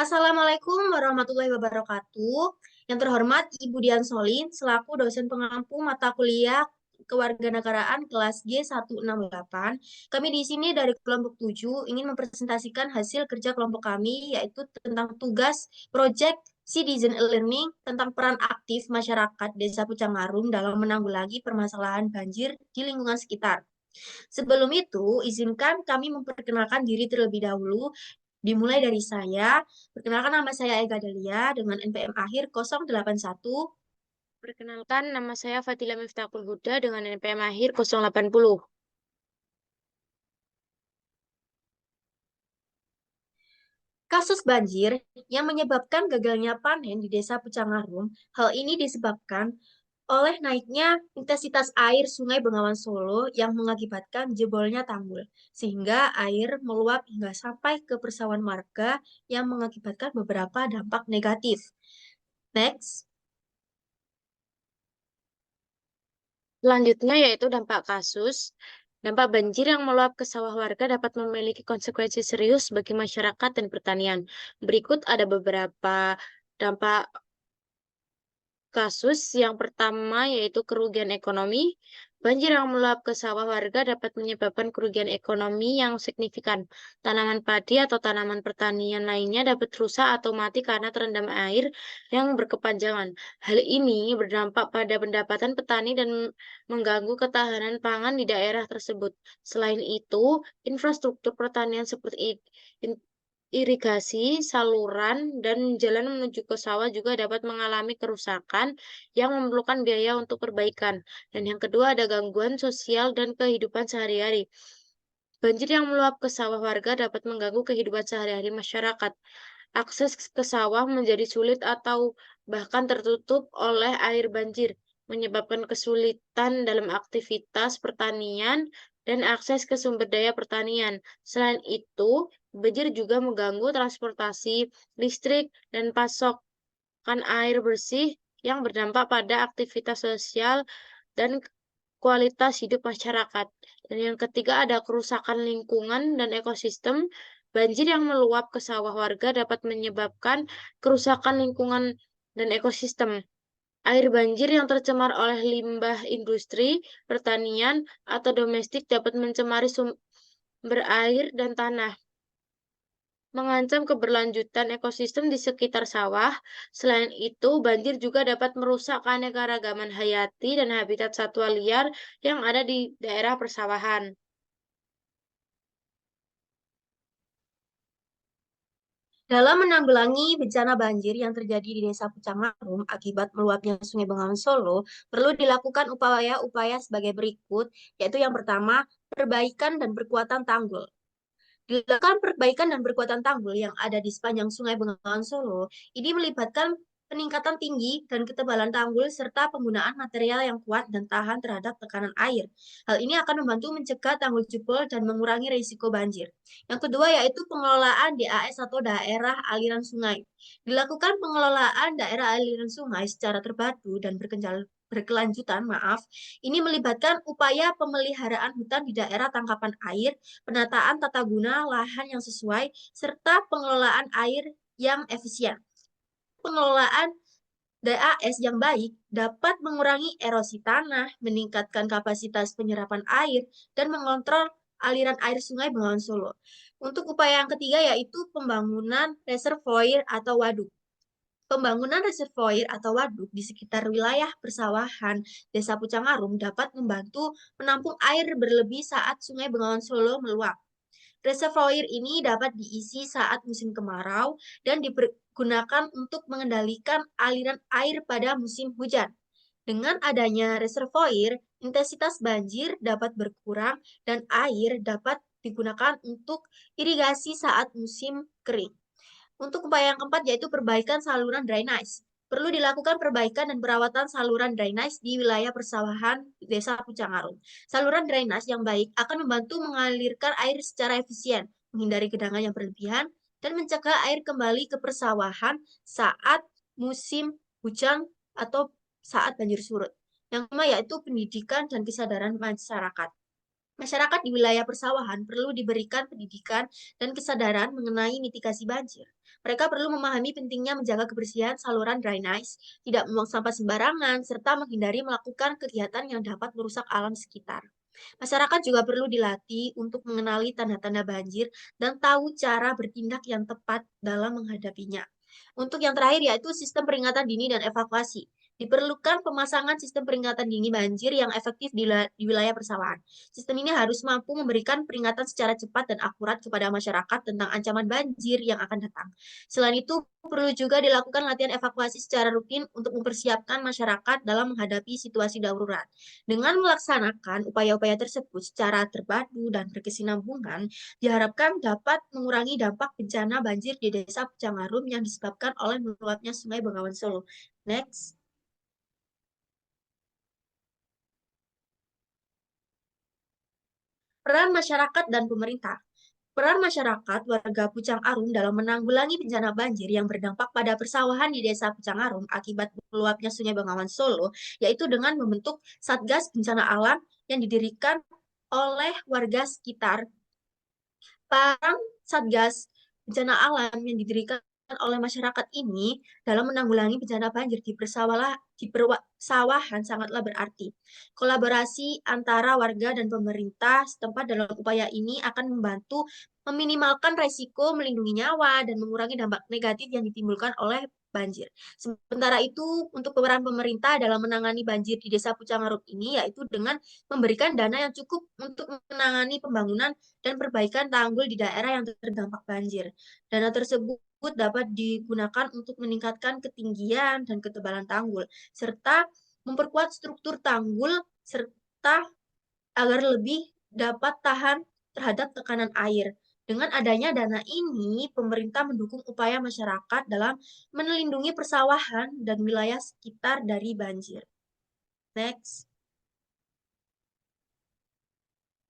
Assalamualaikum warahmatullahi wabarakatuh. Yang terhormat Ibu Dian Solin, selaku dosen pengampu mata kuliah Kewarganegaraan kelas G168. Kami di sini dari kelompok 7 ingin mempresentasikan hasil kerja kelompok kami, yaitu tentang tugas proyek Citizen Learning tentang peran aktif masyarakat Desa Pucangharum dalam menanggulangi permasalahan banjir di lingkungan sekitar. Sebelum itu, izinkan kami memperkenalkan diri terlebih dahulu. Dimulai dari saya. Perkenalkan, nama saya Ega Delia dengan NPM akhir 081. Perkenalkan, nama saya Fadila Miftahul Huda dengan NPM akhir 080. Kasus banjir yang menyebabkan gagalnya panen di Desa Pucangharum. Hal ini disebabkan oleh naiknya intensitas air Sungai Bengawan Solo yang mengakibatkan jebolnya tanggul, sehingga air meluap hingga sampai ke persawahan warga yang mengakibatkan beberapa dampak negatif. Next. Selanjutnya yaitu dampak kasus. Dampak banjir yang meluap ke sawah warga dapat memiliki konsekuensi serius bagi masyarakat dan pertanian. Berikut ada beberapa dampak kasus. Yang pertama yaitu kerugian ekonomi. Banjir yang meluap ke sawah warga dapat menyebabkan kerugian ekonomi yang signifikan. Tanaman padi atau tanaman pertanian lainnya dapat rusak atau mati karena terendam air yang berkepanjangan. Hal ini berdampak pada pendapatan petani dan mengganggu ketahanan pangan di daerah tersebut. Selain itu, infrastruktur pertanian seperti irigasi, saluran, dan jalan menuju ke sawah juga dapat mengalami kerusakan yang memerlukan biaya untuk perbaikan. Dan yang kedua ada gangguan sosial dan kehidupan sehari-hari. Banjir yang meluap ke sawah warga dapat mengganggu kehidupan sehari-hari masyarakat. Akses ke sawah menjadi sulit atau bahkan tertutup oleh air banjir, menyebabkan kesulitan dalam aktivitas pertanian dan akses ke sumber daya pertanian. Selain itu, banjir juga mengganggu transportasi, listrik, dan pasokan air bersih yang berdampak pada aktivitas sosial dan kualitas hidup masyarakat. Dan yang ketiga ada kerusakan lingkungan dan ekosistem. Banjir yang meluap ke sawah warga dapat menyebabkan kerusakan lingkungan dan ekosistem. Air banjir yang tercemar oleh limbah industri, pertanian, atau domestik dapat mencemari sumber air dan tanah, mengancam keberlanjutan ekosistem di sekitar sawah. Selain itu, banjir juga dapat merusak keanekaragaman hayati dan habitat satwa liar yang ada di daerah persawahan. Dalam menanggulangi bencana banjir yang terjadi di Desa Pucangharum akibat meluapnya Sungai Bengawan Solo, perlu dilakukan upaya-upaya sebagai berikut, yaitu yang pertama, perbaikan dan perkuatan tanggul. Dilakukan perbaikan dan perkuatan tanggul yang ada di sepanjang Sungai Bengawan Solo, ini melibatkan peningkatan tinggi dan ketebalan tanggul serta penggunaan material yang kuat dan tahan terhadap tekanan air. Hal ini akan membantu mencegah tanggul jebol dan mengurangi risiko banjir. Yang kedua yaitu pengelolaan DAS atau daerah aliran sungai. Dilakukan pengelolaan daerah aliran sungai secara terpadu dan berkelanjutan, ini melibatkan upaya pemeliharaan hutan di daerah tangkapan air, penataan tata guna lahan yang sesuai, serta pengelolaan air yang efisien. Pengelolaan DAS yang baik dapat mengurangi erosi tanah, meningkatkan kapasitas penyerapan air, dan mengontrol aliran air Sungai Bengawan Solo. Untuk upaya yang ketiga yaitu pembangunan reservoir atau waduk. Pembangunan reservoir atau waduk di sekitar wilayah persawahan Desa Pucangharum dapat membantu menampung air berlebih saat Sungai Bengawan Solo meluap. Reservoir ini dapat diisi saat musim kemarau dan dipergunakan untuk mengendalikan aliran air pada musim hujan. Dengan adanya reservoir, intensitas banjir dapat berkurang dan air dapat digunakan untuk irigasi saat musim kering. Untuk upaya yang keempat yaitu perbaikan saluran drainase. Perlu dilakukan perbaikan dan perawatan saluran drainase di wilayah persawahan Desa Pucangharum. Saluran drainase yang baik akan membantu mengalirkan air secara efisien, menghindari genangan yang berlebihan, dan mencegah air kembali ke persawahan saat musim hujan atau saat banjir surut. Yang kelima yaitu pendidikan dan kesadaran masyarakat. Masyarakat di wilayah persawahan perlu diberikan pendidikan dan kesadaran mengenai mitigasi banjir. Mereka perlu memahami pentingnya menjaga kebersihan saluran drainase, tidak membuang sampah sembarangan, serta menghindari melakukan kegiatan yang dapat merusak alam sekitar. Masyarakat juga perlu dilatih untuk mengenali tanda-tanda banjir dan tahu cara bertindak yang tepat dalam menghadapinya. Untuk yang terakhir yaitu sistem peringatan dini dan evakuasi. Diperlukan pemasangan sistem peringatan dini banjir yang efektif di wilayah persawahan. Sistem ini harus mampu memberikan peringatan secara cepat dan akurat kepada masyarakat tentang ancaman banjir yang akan datang. Selain itu, perlu juga dilakukan latihan evakuasi secara rutin untuk mempersiapkan masyarakat dalam menghadapi situasi darurat. Dengan melaksanakan upaya-upaya tersebut secara terpadu dan berkesinambungan, diharapkan dapat mengurangi dampak bencana banjir di Desa Pucang yang disebabkan oleh meluapnya Sungai Bengawan Solo. Next. Peran masyarakat dan pemerintah. Peran masyarakat warga Pucang Arum dalam menanggulangi bencana banjir yang berdampak pada persawahan di Desa Pucang Arum akibat meluapnya Sungai Bengawan Solo, yaitu dengan membentuk Satgas Bencana Alam yang didirikan oleh warga sekitar. Peran Satgas Bencana Alam yang didirikan oleh masyarakat ini dalam menanggulangi bencana banjir di persawahan sangatlah berarti. Kolaborasi antara warga dan pemerintah setempat dalam upaya ini akan membantu meminimalkan resiko, melindungi nyawa, dan mengurangi dampak negatif yang ditimbulkan oleh banjir. Sementara itu, untuk peran pemerintah dalam menangani banjir di Desa Pucang ini yaitu dengan memberikan dana yang cukup untuk menangani pembangunan dan perbaikan tanggul di daerah yang terdampak banjir. Dana tersebut dapat digunakan untuk meningkatkan ketinggian dan ketebalan tanggul, serta memperkuat struktur tanggul, serta agar lebih dapat tahan terhadap tekanan air. Dengan adanya dana ini, pemerintah mendukung upaya masyarakat dalam melindungi persawahan dan wilayah sekitar dari banjir. Next.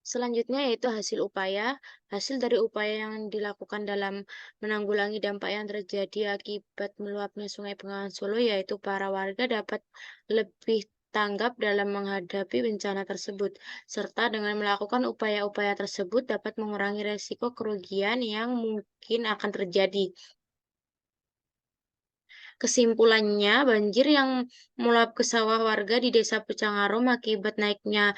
Selanjutnya yaitu hasil upaya. Hasil dari upaya yang dilakukan dalam menanggulangi dampak yang terjadi akibat meluapnya Sungai Bengawan Solo, yaitu para warga dapat lebih tanggap dalam menghadapi bencana tersebut, serta dengan melakukan upaya-upaya tersebut dapat mengurangi resiko kerugian yang mungkin akan terjadi. Kesimpulannya, banjir yang meluap ke sawah warga di Desa Pucangarum akibat naiknya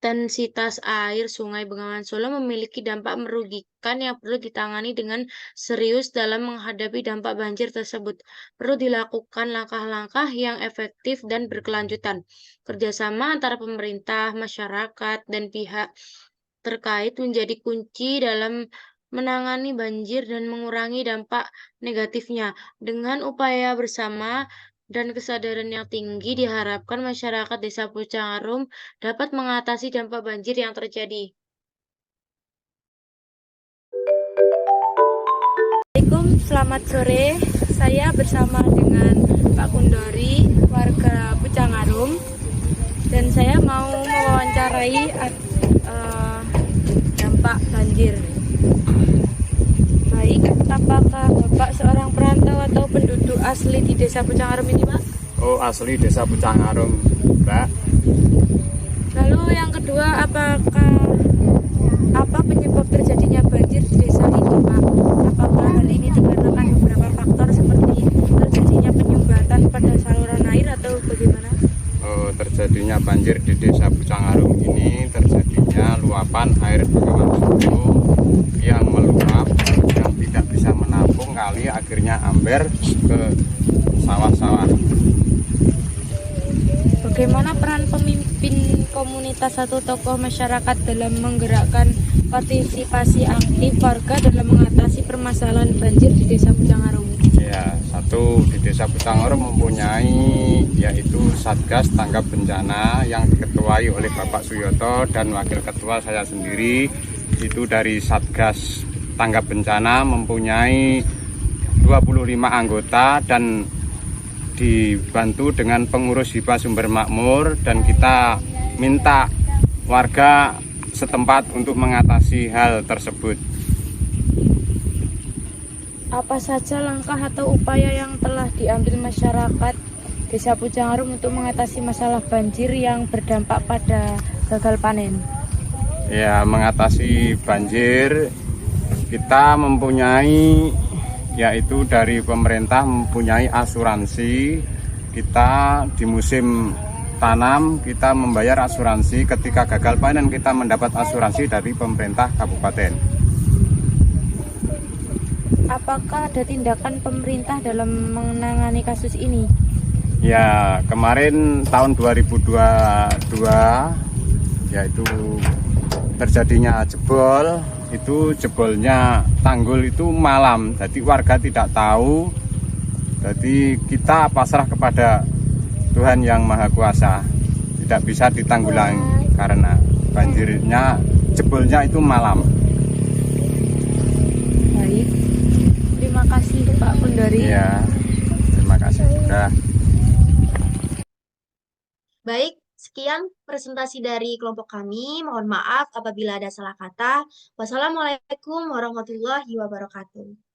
intensitas air Sungai Bengawan Solo memiliki dampak merugikan yang perlu ditangani dengan serius dalam menghadapi dampak banjir tersebut. Perlu dilakukan langkah-langkah yang efektif dan berkelanjutan. Kerjasama antara pemerintah, masyarakat, dan pihak terkait menjadi kunci dalam menangani banjir dan mengurangi dampak negatifnya. Dengan upaya bersama dan kesadaran yang tinggi, diharapkan masyarakat Desa Pucang dapat mengatasi dampak banjir yang terjadi. Assalamualaikum, selamat sore. Saya bersama dengan Pak Kundori, warga Pucangarum, dan saya mau mewawancarai dampak banjir. Baik, apakah Bapak seorang perantau atau penduduk asli di Desa Pucangarum ini, Pak? Oh, asli Desa Pucangarum, Mbak. Lalu yang kedua, apa penyebab terjadinya banjir di desa ini, Pak? Apakah hal ini dikarenakan beberapa faktor seperti terjadinya penyumbatan pada saluran air atau bagaimana? Oh, terjadinya banjir di Desa Pucangarum ini terjadinya luapan air Bengawan Solo yang meluap, yang tidak bisa menampung kali, akhirnya amber ke sawah-sawah. Bagaimana peran pemimpin komunitas atau tokoh masyarakat dalam menggerakkan partisipasi aktif warga dalam mengatasi permasalahan banjir di Desa Pucangarum? Ya, satu, di Desa Pucangarum mempunyai yaitu Satgas Tanggap Bencana yang diketuai oleh Bapak Suyoto dan Wakil Ketua saya sendiri. Itu dari Satgas Tanggap Bencana mempunyai 25 anggota dan dibantu dengan pengurus hibah sumber makmur, dan kita minta warga setempat untuk mengatasi hal tersebut. Apa saja langkah atau upaya yang telah diambil masyarakat Desa Pucangarum untuk mengatasi masalah banjir yang berdampak pada gagal panen? Ya, mengatasi banjir kita mempunyai, yaitu dari pemerintah mempunyai asuransi. Kita di musim tanam kita membayar asuransi, ketika gagal panen kita mendapat asuransi dari pemerintah kabupaten. Apakah ada tindakan pemerintah dalam menangani kasus ini? Ya, kemarin tahun 2022 yaitu terjadinya jebol, itu jebolnya tanggul itu malam, jadi warga tidak tahu. Jadi kita pasrah kepada Tuhan Yang Maha Kuasa, tidak bisa ditanggulangi karena banjirnya, jebolnya itu malam. Baik, terima kasih Pak Kundori. Ya, terima kasih juga. Baik, sekian presentasi dari kelompok kami. Mohon maaf apabila ada salah kata. Wassalamualaikum warahmatullahi wabarakatuh.